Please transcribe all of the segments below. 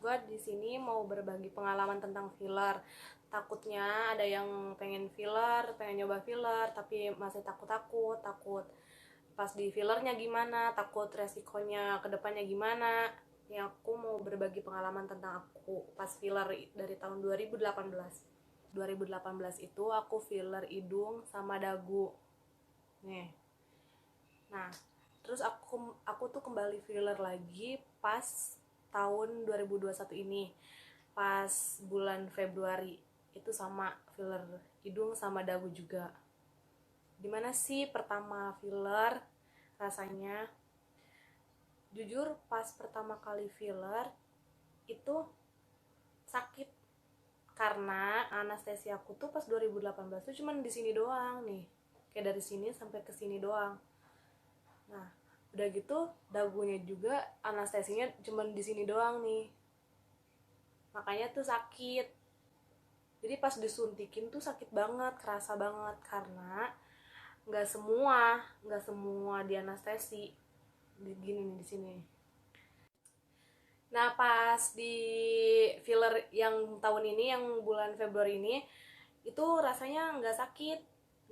Gue di sini mau berbagi pengalaman tentang filler. Takutnya ada yang pengen filler, pengen nyoba filler, tapi masih takut pas di fillernya gimana, takut resikonya kedepannya gimana. Yang aku mau berbagi pengalaman tentang aku pas filler dari tahun 2018. 2018 itu aku filler hidung sama dagu. Nih. Nah, terus aku tuh kembali filler lagi pas tahun 2021 ini. Pas bulan Februari itu sama filler hidung sama dagu juga. Gimana sih pertama filler rasanya? Jujur pas pertama kali filler itu sakit karena anestesi aku tuh pas 2018 tuh cuman di sini doang nih. Kayak dari sini sampai ke sini doang. Nah, udah gitu dagunya juga anestesinya cuman di sini doang nih. Makanya tuh sakit. Jadi pas disuntikin tuh sakit banget, kerasa banget karena nggak semua di anestesi. Gini nih di sini. Nah, pas di filler yang tahun ini, yang bulan Februari ini, itu rasanya nggak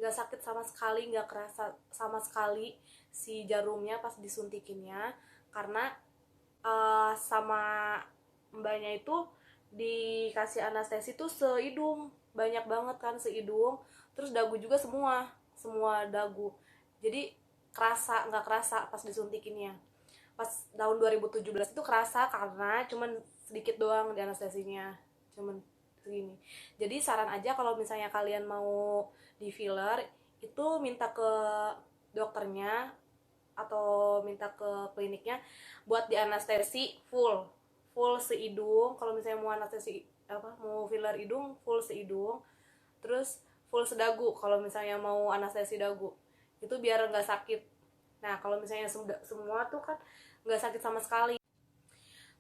sakit sama sekali, nggak kerasa sama sekali si jarumnya pas disuntikinnya, karena sama mbaknya itu dikasih anestesi tuh sehidung, banyak banget kan sehidung, terus dagu juga semua dagu, jadi nggak kerasa pas disuntikinnya. Pas tahun 2017 itu kerasa karena cuman sedikit doang di anestesinya, cuman segini. Jadi saran aja kalau misalnya kalian mau di filler itu minta ke dokternya atau minta ke kliniknya buat di anestesi full sehidung. Kalau misalnya mau anestesi mau filler hidung full sehidung, terus full sedagu kalau misalnya mau anestesi dagu, itu biar nggak sakit. Nah, kalau misalnya semua tuh kan nggak sakit sama sekali.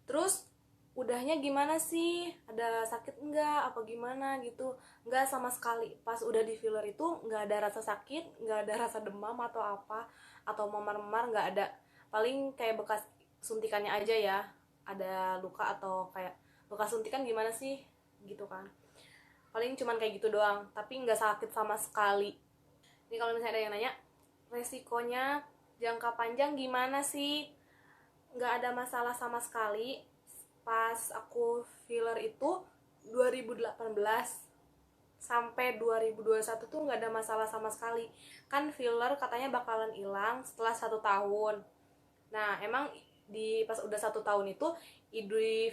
Terus udahnya gimana sih, ada sakit enggak apa gimana gitu? Nggak sama sekali. Pas udah di filler itu nggak ada rasa sakit, nggak ada rasa demam atau apa, atau memar-memar, nggak ada. Paling kayak bekas suntikannya aja ya, ada luka atau kayak bekas suntikan gimana sih gitu kan. Paling cuman kayak gitu doang, tapi nggak sakit sama sekali. Ini kalau misalnya ada yang nanya resikonya jangka panjang gimana sih, nggak ada masalah sama sekali. Pas aku filler itu 2018 sampai 2021 tuh nggak ada masalah sama sekali. Kan filler katanya bakalan hilang setelah 1 tahun. Nah, emang pas udah 1 tahun itu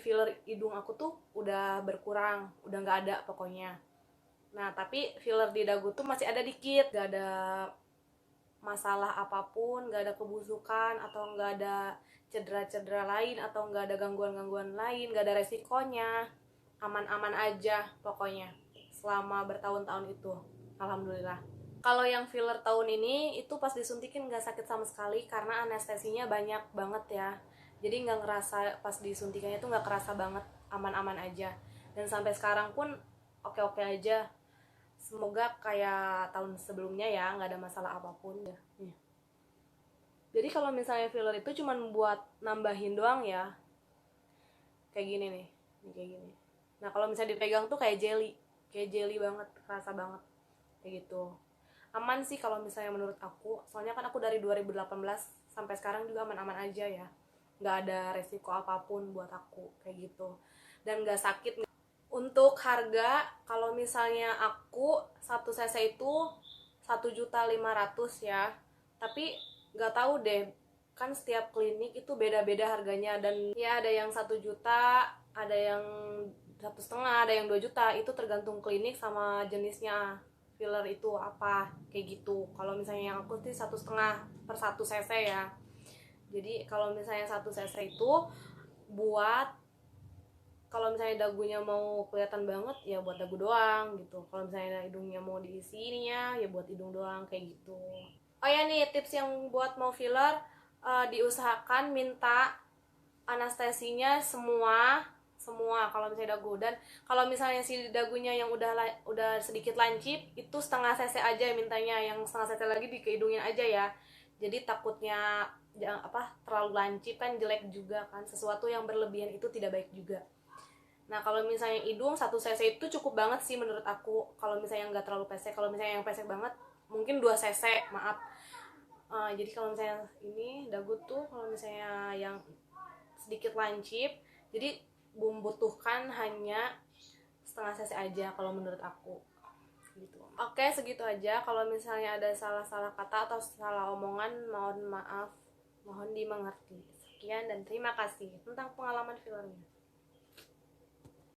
filler hidung aku tuh udah berkurang, udah nggak ada pokoknya. Nah, tapi filler di dagu tuh masih ada dikit, nggak ada masalah apapun, nggak ada kebusukan atau nggak ada cedera-cedera lain atau nggak ada gangguan-gangguan lain, nggak ada resikonya, aman-aman aja pokoknya selama bertahun-tahun itu, alhamdulillah. Kalau yang filler tahun ini itu pas disuntikin nggak sakit sama sekali karena anestesinya banyak banget ya, jadi nggak ngerasa, pas disuntikannya tuh nggak kerasa banget, aman-aman aja, dan sampai sekarang pun oke-oke aja. Semoga kayak tahun sebelumnya ya, nggak ada masalah apapun ya. Jadi kalau misalnya filler itu cuma buat nambahin doang ya, kayak gini nih, kayak gini. Nah, kalau misalnya dipegang tuh kayak jelly banget, kerasa banget kayak gitu. Aman sih kalau misalnya menurut aku, soalnya kan aku dari 2018 sampai sekarang juga aman-aman aja ya, nggak ada resiko apapun buat aku kayak gitu, dan nggak sakit. Untuk harga, kalau misalnya aku 1 cc itu 1.500.000 ya. Tapi nggak tahu deh, kan setiap klinik itu beda-beda harganya, dan ya ada yang 1 juta, ada yang 1,5, ada yang 2 juta. Itu tergantung klinik sama jenisnya filler itu apa, kayak gitu. Kalau misalnya yang aku sih 1,5 per 1 cc ya. Jadi kalau misalnya 1 cc itu buat, kalau misalnya dagunya mau kelihatan banget ya buat dagu doang gitu. Kalau misalnya hidungnya mau diisi ininya ya buat hidung doang kayak gitu. Oh ya nih, tips yang buat mau filler, diusahakan minta anestesinya semua kalau misalnya dagu. Dan kalau misalnya si dagunya yang udah sedikit lancip, itu 1/2 cc aja mintanya, yang 1/2 cc lagi dikehidungin aja ya. Jadi takutnya terlalu lancip kan jelek juga kan, sesuatu yang berlebihan itu tidak baik juga. Nah kalau misalnya hidung 1 cc itu cukup banget sih menurut aku, kalau misalnya nggak terlalu pesek. Kalau misalnya yang pesek banget mungkin 2 cc, maaf. Jadi kalau misalnya ini dagu tuh, kalau misalnya yang sedikit lancip, jadi membutuhkan hanya 0,5 cc aja kalau menurut aku gitu. Oke, segitu aja. Kalau misalnya ada salah-salah kata atau salah omongan, mohon maaf, mohon dimengerti. Sekian dan terima kasih tentang pengalaman filmnya.